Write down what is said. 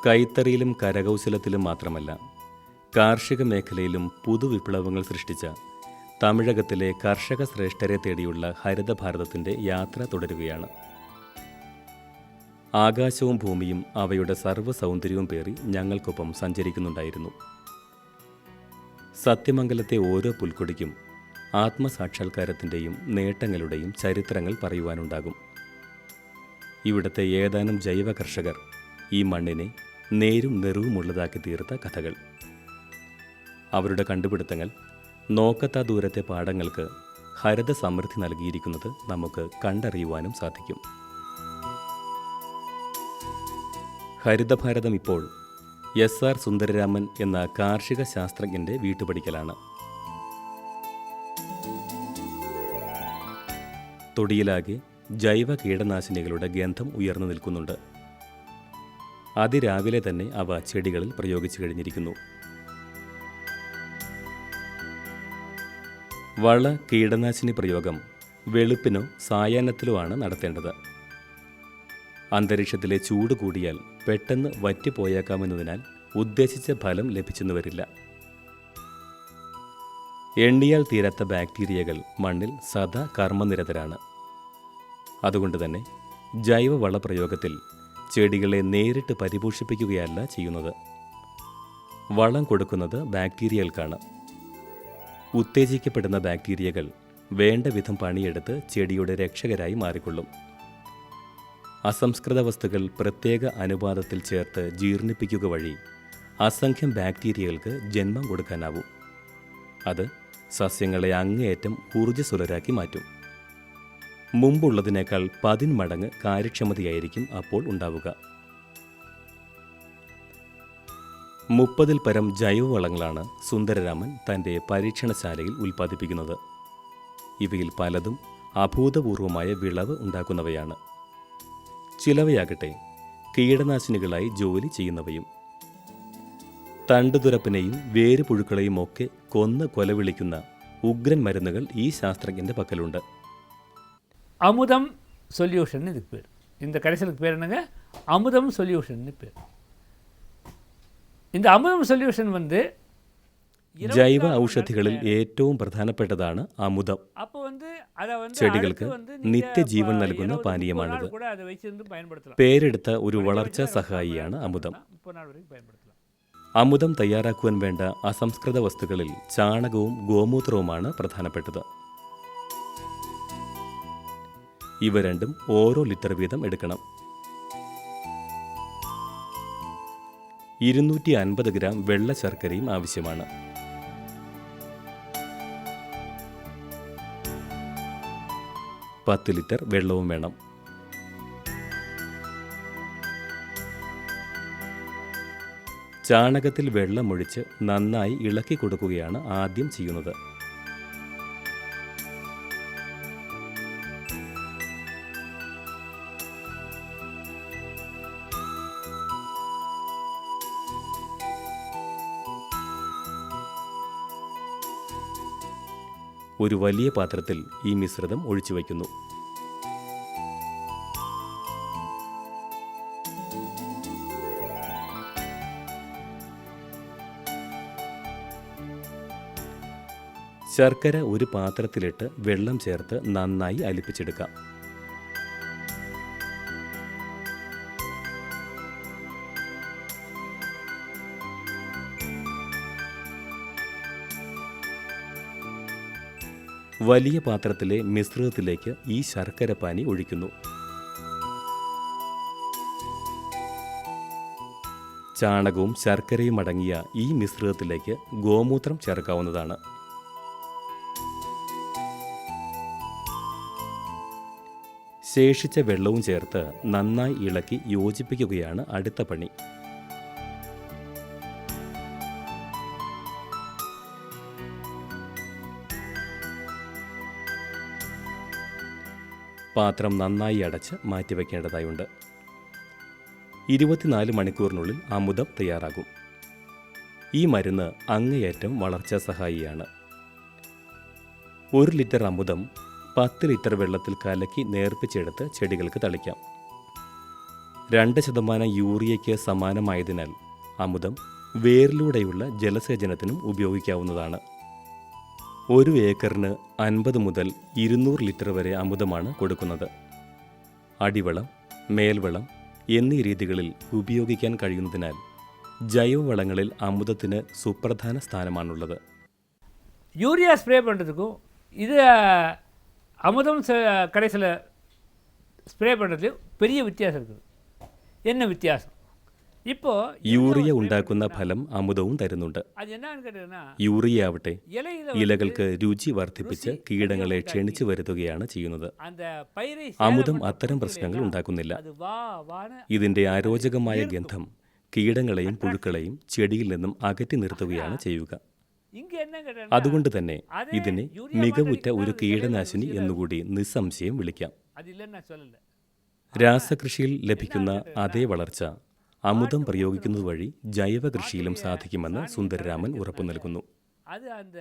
കൈത്തറിയിലും കരകൗശലത്തിലും മാത്രമല്ല, കാർഷിക മേഖലയിലും പുതുവിപ്ലവങ്ങൾ സൃഷ്ടിച്ച തമിഴകത്തിലെ കർഷക ശ്രേഷ്ഠരെ തേടിയുള്ള ഹരിതഭാരതത്തിൻ്റെ യാത്ര തുടരുകയാണ്. ആകാശവും ഭൂമിയും അവയുടെ സർവ്വസൗന്ദര്യവും പേറി ഞങ്ങൾക്കൊപ്പം സഞ്ചരിക്കുന്നുണ്ടായിരുന്നു. സത്യമംഗലത്തെ ഓരോ പുൽക്കൊടിക്കും ആത്മസാക്ഷാത്കാരത്തിൻ്റെയും നേട്ടങ്ങളുടെയും ചരിത്രങ്ങൾ പറയുവാനുണ്ടാകും. ഇവിടുത്തെ ഏതാനും ജൈവ കർഷകർ ഈ മണ്ണിനെ നേരും നിറവുമുള്ളതാക്കി തീർത്ത കഥകൾ. അവരുടെ കണ്ടുപിടുത്തങ്ങൾ നോക്കത്താ ദൂരത്തെ പാടങ്ങൾക്ക് ഹരിത സമൃദ്ധി നൽകിയിരിക്കുന്നത് നമുക്ക് കണ്ടറിയുവാനും സാധിക്കും. ഹരിതഭാരതം ഇപ്പോൾ SR സുന്ദരരാമൻ എന്ന കാർഷിക ശാസ്ത്രജ്ഞൻ്റെ വീട്ടുപടിക്കലാണ്. തൊടിയിലാകെ ജൈവ കീടനാശിനികളുടെ ഗന്ധം ഉയർന്നു നിൽക്കുന്നുണ്ട്. അതിരാവിലെ തന്നെ അവ ചെടികളിൽ പ്രയോഗിച്ചു കഴിഞ്ഞിരിക്കുന്നു. വള കീടനാശിനി പ്രയോഗം വെളുപ്പിനോ സായാഹ്നത്തിലോ ആണ് നടത്തേണ്ടത്. അന്തരീക്ഷത്തിലെ ചൂട് കൂടിയാൽ പെട്ടെന്ന് വറ്റിപ്പോയേക്കാമെന്നതിനാൽ ഉദ്ദേശിച്ച ഫലം ലഭിച്ചെന്നു വരില്ല. എണ്ണിയാൽ തീരാത്ത ബാക്ടീരിയകൾ മണ്ണിൽ സദാ കർമ്മനിരതരാണ്. അതുകൊണ്ട് തന്നെ ജൈവവള പ്രയോഗത്തിൽ ചെടികളെ നേരിട്ട് പരിപോഷിപ്പിക്കുകയല്ല ചെയ്യുന്നത്. വളം കൊടുക്കുന്നത് ബാക്ടീരിയകൾക്കാണ്. ഉത്തേജിക്കപ്പെടുന്ന ബാക്ടീരിയകൾ വേണ്ട വിധം പണിയെടുത്ത് ചെടിയുടെ രക്ഷകരായി മാറിക്കൊള്ളും. അസംസ്കൃത വസ്തുക്കൾ പ്രത്യേക അനുപാതത്തിൽ ചേർത്ത് ജീർണിപ്പിക്കുക വഴി അസംഖ്യം ബാക്ടീരിയകൾക്ക് ജന്മം കൊടുക്കാനാവും. അത് സസ്യങ്ങളെ അങ്ങേയറ്റം ഊർജ്ജസ്വലരാക്കി മാറ്റും. മുമ്പുള്ളതിനേക്കാൾ 10 മടങ്ങ് കാര്യക്ഷമതയായിരിക്കും അപ്പോൾ ഉണ്ടാവുക. 30-ൽ പരം ജൈവവളങ്ങളാണ് സുന്ദരരാമൻ തൻ്റെ പരീക്ഷണശാലയിൽ ഉൽപ്പാദിപ്പിക്കുന്നത്. ഇവയിൽ പലതും അഭൂതപൂർവമായ വിളവ് ഉണ്ടാക്കുന്നവയാണ്. ചിലവയാകട്ടെ കീടനാശിനികളായി ജോലി ചെയ്യുന്നവയും. തണ്ടുതുരപ്പിനെയും വേരുപുഴുക്കളെയും ഒക്കെ കൊന്ന് കൊലവിളിക്കുന്ന ഉഗ്രൻ മരുന്നുകൾ ഈ ശാസ്ത്രജ്ഞൻ്റെ പക്കലുണ്ട്. அமுதம் சொல்யூஷன் இதுக்கு பேர். இந்த கரைசலுக்கு பேர் என்னங்க? அமுதம் சொல்யூஷன் பேர். இந்த அமுதம் சொல்யூஷன் வந்து ജൈവ ഔഷധികളിൽ ഏറ്റവും പ്രധാനപ്പെട്ടതാണ് അമുദം. ചെടികൾക്ക് നിത്യജീവൻ നൽകുന്ന പാനീയമാണിത്. പേരെടുത്ത ഒരു വളർച്ചാ സഹായിയാണ് അമുദം. അമുദം തയ്യാറാക്കുവാൻ വേണ്ട അസംസ്കൃത വസ്തുക്കളിൽ ചാണകവും ഗോമൂത്രവുമാണ് പ്രധാനപ്പെട്ടത്. ഇവ രണ്ടും ഓരോ ലിറ്റർ വീതം എടുക്കണം. 250 ഗ്രാം വെള്ള ശർക്കരയും ആവശ്യമാണ്. പത്ത് ലിറ്റർ വെള്ളവും വേണം. ചാണകത്തിൽ വെള്ളമൊഴിച്ച് നന്നായി ഇളക്കി കൊടുക്കുകയാണ് ആദ്യം ചെയ്യുന്നത്. ഒരു വലിയ പാത്രത്തിൽ ഈ മിശ്രിതം ഒഴിച്ചു വയ്ക്കുന്നു. ശർക്കര ഒരു പാത്രത്തിലിട്ട് വെള്ളം ചേർത്ത് നന്നായി അലിപ്പിച്ചെടുക്കാം. വലിയ പാത്രത്തിലെ മിശ്രിതത്തിലേക്ക് ഈ ശർക്കരപ്പാനി ഒഴിക്കുന്നു. ചാണകവും ശർക്കരയും അടങ്ങിയ ഈ മിശ്രിതത്തിലേക്ക് ഗോമൂത്രം ചേർക്കാവുന്നതാണ്. ശേഷിച്ച വെള്ളവും ചേർത്ത് നന്നായി ഇളക്കി യോജിപ്പിക്കുകയാണ് അടുത്ത പണി. പാത്രം നന്നായി അടച്ച് മാറ്റിവെക്കേണ്ടതായുണ്ട്. 24 മണിക്കൂറിനുള്ളിൽ അമുദം തയ്യാറാകും. ഈ മരുന്ന് അങ്ങേയറ്റം വളർച്ചാ സഹായിയാണ്. 1 ലിറ്റർ അമുദം 10 ലിറ്റർ വെള്ളത്തിൽ കലക്കി നേർപ്പിച്ചെടുത്ത് ചെടികൾക്ക് തളിക്കാം. 2% യൂറിയയ്ക്ക് സമാനമായതിനാൽ അമുദം വേരിലൂടെയുള്ള ജലസേചനത്തിനും ഉപയോഗിക്കാവുന്നതാണ്. 1 ഏക്കറിന് 50 മുതൽ 200 ലിറ്റർ വരെ അമുദമാണ് കൊടുക്കുന്നത്. അടിവളം, മേൽവളം എന്നീ രീതികളിൽ ഉപയോഗിക്കാൻ കഴിയുന്നതിനാൽ ജൈവവളങ്ങളിൽ അമുദത്തിന് സുപ്രധാന സ്ഥാനമാണുള്ളത്. யூரியா ஸ்ப்ரே பண்ணுறதுக்கும் இது அமுதம் கடைசியில் ஸ்ப்ரே பண்ணுறதுலையும் பெரிய வித்தியாசம் இருக்குது. என்ன வித்தியாசம்? இப்போது യൂറിയ ഉണ്ടാക്കുന്ന ഫലം അമുദവും തരുന്നുണ്ട്. அது என்னன்னு கேட்டீங்கன்னா, യൂറിയ ആവട്ടെ இலையில ഇലകൾക്ക് രുചി വർദ്ധിപ്പിച്ച് കീടങ്ങളെ ക്ഷണിച്ചു വരുത്തുകയാണ് ചെയ്യുന്നത്. அந்த பயிரை അമുദം അത്തരം പ്രശ്നങ്ങൾ ഉണ്ടാക്കുന്നില്ല. அது வா வான்னு ഇതിൻ്റെ അരോചകമായ ഗന്ധം കീടങ്ങളെയും പുഴുക്കളെയും ചെടിയിൽ നിന്നും അകറ്റി നിർത്തുകയാണ് ചെയ്യുക. இங்கே என்ன கேட்டீங்கன்னா, അതുകൊണ്ട് തന്നെ ഇതിനെ മികവുറ്റ ഒരു കീടനാശിനി എന്നുകൂടി നിസ്സംശയം വിളിക്കാം. அது இல்லைன்னு நான் சொல்லலை. രാസകൃഷിയിൽ ലഭിക്കുന്ന അതേ വളർച്ച അമുദം പ്രയോഗിക്കുന്നത് വഴി ജൈവ കൃഷിയിലും സാധിക്കുമെന്ന് സുന്ദരരാമൻ ഉറപ്പു നൽകുന്നു. அது அந்த